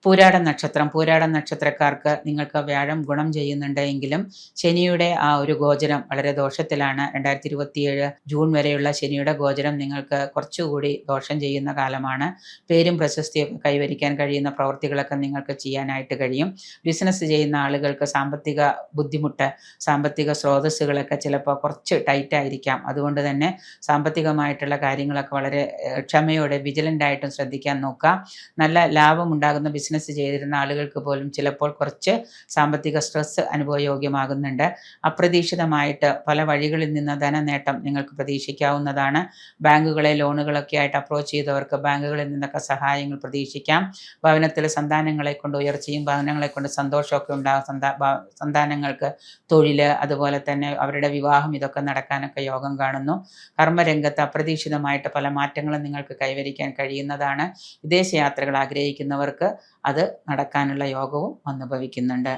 പൂരാടം നക്ഷത്രക്കാർക്ക് നിങ്ങൾക്ക് വ്യാഴം ഗുണം ചെയ്യുന്നുണ്ട് എങ്കിലും ശനിയുടെ ആ ഒരു ഗോചരം വളരെ ദോഷത്തിലാണ്. 2027 ജൂൺ വരെയുള്ള ശനിയുടെ ഗോചരം നിങ്ങൾക്ക് കുറച്ചുകൂടി ദോഷം ചെയ്യുന്ന കാലമാണ്. പേരും പ്രശസ്തിയൊക്കെ കൈവരിക്കാൻ കഴിയുന്ന പ്രവൃത്തികളൊക്കെ നിങ്ങൾക്ക് ചെയ്യാനായിട്ട് കഴിയും. ബിസിനസ് ചെയ്യുന്ന ആളുകൾക്ക് സാമ്പത്തിക ബുദ്ധിമുട്ട്, സാമ്പത്തിക സ്രോതസ്സുകളൊക്കെ ചിലപ്പോൾ കുറച്ച് ടൈറ്റ് ആയിരിക്കാം. അതുകൊണ്ട് തന്നെ സാമ്പത്തികമായിട്ടുള്ള കാര്യങ്ങളൊക്കെ വളരെ ക്ഷമയോടെ വിജിലൻ്റായിട്ടും ശ്രദ്ധിക്കാൻ നോക്കുക. നല്ല ലാഭം ഉണ്ടാകുന്ന ബിസിനസ് ചെയ്തിരുന്ന ആളുകൾക്ക് പോലും ചിലപ്പോൾ കുറച്ച് സാമ്പത്തിക സ്ട്രെസ് അനുഭവയോഗ്യമാകുന്നുണ്ട്. അപ്രതീക്ഷിതമായിട്ട് പല വഴികളിൽ നിന്ന് ധനനേട്ടം നിങ്ങൾക്ക് പ്രതീക്ഷിക്കാവുന്നതാണ്. ബാങ്കുകളെ ലോണുകളൊക്കെ ആയിട്ട് അപ്രോച്ച് ചെയ്തവർക്ക് ബാങ്കുകളിൽ നിന്നൊക്കെ സഹായങ്ങൾ പ്രതീക്ഷിക്കാം. ഭവനത്തിലെ സന്താനങ്ങളെ കൊണ്ട് ഉയർച്ചയും ഭവനങ്ങളെ കൊണ്ട് സന്തോഷമൊക്കെ ഉണ്ടാകും. സന്താനങ്ങൾക്ക് തൊഴിൽ, അതുപോലെ തന്നെ അവരുടെ വിവാഹം, ഇതൊക്കെ നടക്കാനൊക്കെ യോഗം കാണുന്നു. കർമ്മരംഗത്ത് അപ്രതീക്ഷിതമായിട്ട് പല മാറ്റങ്ങളും നിങ്ങൾക്ക് കൈവരിക്കാൻ കഴിയുന്നതാണ്. വിദേശയാത്രകൾ ആഗ്രഹിക്കുന്നവർക്ക് അത് നടക്കാനുള്ള യോഗവും വന്നുഭവിക്കുന്നുണ്ട്.